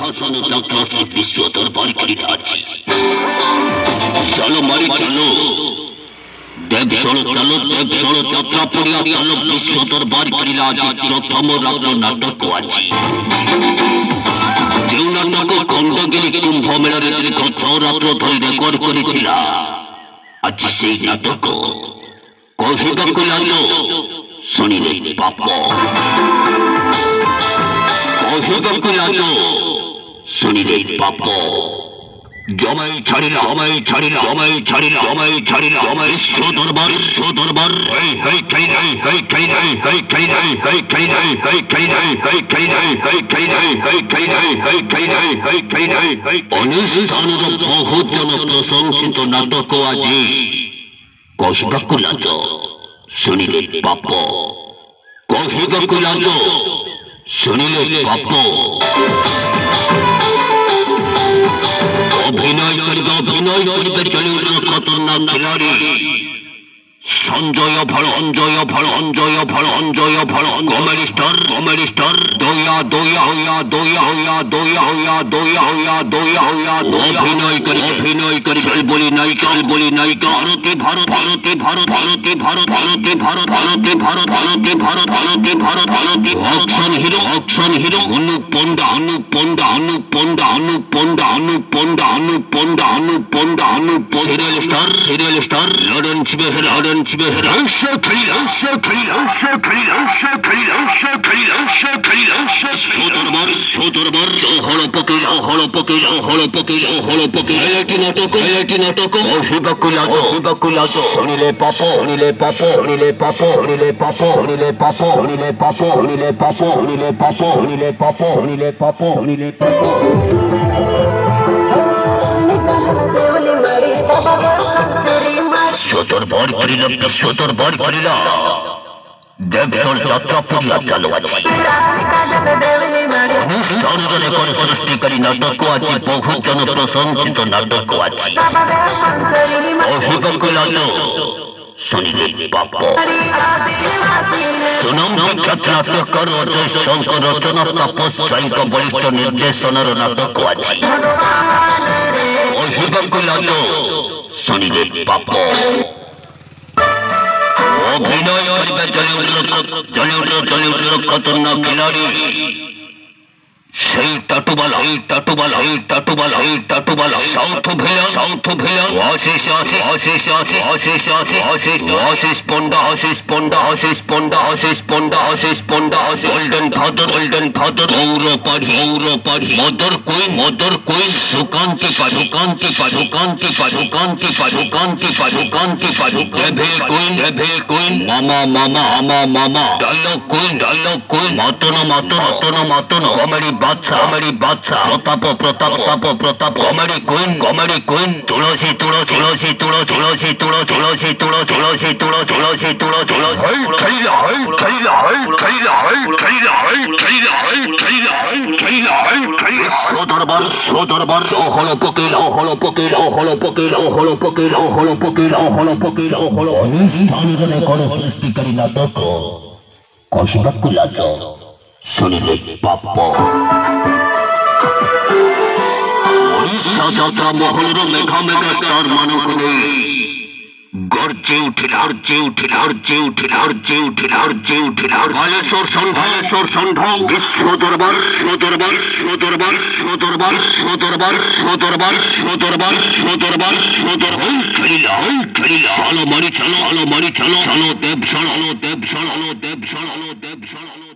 সিংহাসন চক্রবর্তী বিশ্ব দরবার করিয়াছি। চলো মারি চলো, দেব চলো চলো, দেব চলো যাত্রা পড়িয়া চলো, বিশ্ব দরবার করিয়াছি। প্রথম রাত্র নাটক আছে, যে নাটক খণ্ডগিরি কুম্ভ মেলার দীর্ঘ 6 রাত্র ধরে রেকর্ড করেছিলা, আজ সেই নাটক কহিବାକୁ ଲାଗିଲ ଶୁଣିଲେ ପାପ, କହିବାକୁ ଲାଗିଲ ଶୁଣିଲେ ପାପ। জমাই ছাড়িলে হমাই ছাড়িলে হমাই ছাড়িলে হমাই ছাড়িলে হমাই বিশ্ব দরবার দরবার। অনুষ্ঠানର ବହୁତ ଜନ ପ୍ରଶଂସିତ ନାଟକ ଆଜି କହିବାକୁ ଲାଜ, ଶୁଣିଲେ ପାପ, କହିବାକୁ ଲାଜ, ଶୁଣିଲେ ପାପ। অভিনয় করিবে চলিউডর খতরনাক খিলাড়ি সঞ্জয় ফল, অঞ্জয় ফল, অঞ্জয় ফল, অঞ্জয় ফল। কমেডি স্টার দইয়া দইয়া হইয়া দইয়া হইয়া দইয়া হইয়া দইয়া হইয়া দইয়া হইয়া অভিনয় করি চল বলি নায়িকা, বলি নায়িকা। Bharati Bharat Bharati Bharat Bharati Bharat Bharati Bharat Bharati Bharat Bharati Bharat Bharati Bharat Bharati. Action hero Anup Panda, Anup Panda, Anup Panda, Anup Panda, Anup Panda, Anup Panda, Anup Panda, Anup Panda. Serial star Lawrence Behera, Lawrence Behera. Darbar hall পকিল, হল পকিল, হল পকিল, হল পকিল। নাটক অহিବାକୁ লাজ, অহিବାକୁ লাজ। শুনিলে পাপ, শুনিলে পাপ, শুনিলে পাপ, শুনিলে পাপ, শুনিলে পাপ, শুনিলে পাপ, শুনিলে পাপ, শুনিলে পাপ, শুনিলে পাপ, শুনিলে পাপ, শুনিলে পাপ। দরবার করিল, বিশ্ব দরবার করিল, দেবসর যাত্রা পড়িয়া চালু আছে। অনুষ্ঠানের রেকর্ড সৃষ্টিকারী নাটক আছে, বহু জন প্রশংসিত নাটক আছে। অভিজ্ঞ লাজ, শুনিলে পাপ। সুনাম বিখ্যাত নাটকর অজয় শঙ্কর রচনা তাপস সাইଙ୍କ বলিষ্ঠ ନିର୍ଦ୍ଦେଶନାର নাটক আছে। অভিজ্ঞ লাজ, শুনিলে পাপ। অভিনয় করিবে জলিউডর খতরনাক খিলাড়ি সেই টাটুবালা, এই টাটুবালা, এই টাটুবালা, এই Tatubala. South villain Ashish Ashish Ashish Ashish Ashish Ashish Ashish Ashish Panda, Ashish Panda, Ashish Panda, Ashish Panda, Ashish Panda. Golden father, golden father. Gaurpari, Gaurpari. Mother queen, mother queen. Sukanti Pari, Sukanti Pari, Sukanti Pari, Sukanti Pari, Sukanti Pari, Sukanti Pari. Devil queen, devil queen. মামা মামা আমা মামা। Dialogue queen, dialogue queen. মাতন মাতন, মাতন মাতন। Comedy Badshah, comedy Badshah. Pratap Pratap, Pratap Pratap. Comedy queen, comedy queen. Tulsi Tulsi, Tulsi Tulsi, Tulsi Tulsi, Tulsi Tulsi, Tulsi Tulsi, Tulsi. হই ঠাইলা, হই ঠাইলা, হই ঠাইলা, হই ঠাইলা, হই ঠাইলা, হই ঠাইলা, হই ঠাইলা, হই ঠাইলা। দরবার দরবার হল পকিল, হল পকিল, হল পকিল, হল পকিল, হল পকিল, হল পকিল, হল। অনুষ্ঠানের রেকর্ড সৃষ্টিকারী নাটক କହିବାକୁ ଲାଜ, ଶୁଣିଲେ ପାପ। ଓଡ଼ିଶା ଯାତ୍ରା ମହଲର ମେଘା ମେଘା ଷ୍ଟାର ମାନଙ୍କୁ ନେଇ ଗର୍ଜି ଉଠିଲା, ଗର୍ଜି ଉଠିଲା, ଗର୍ଜି ଉଠିଲା, ଗର୍ଜି ଉଠିଲା, ଗର୍ଜି ଉଠିଲା। ବାଲେଶ୍ୱର ଷଣ୍ଢ, ବାଲେଶ୍ୱର ଷଣ୍ଢ। ବିଶ୍ୱ ଦରବାର, ଦରବାର, ଦରବାର, ଦରବାର, ଦରବାର, ଦରବାର, ଦରବାର, ଦରବାର, ଦରବାର। ଖେଳିଲା, ଖେଳିଲା। ଚାଲ ମାରି ଚାଲ, ଚାଲ ମାରି ଚାଲ, ଚାଲ ଦେବଶାଳ, ଦେବଶାଳ, ଦେବଶାଳ, ଦେବଶାଳ।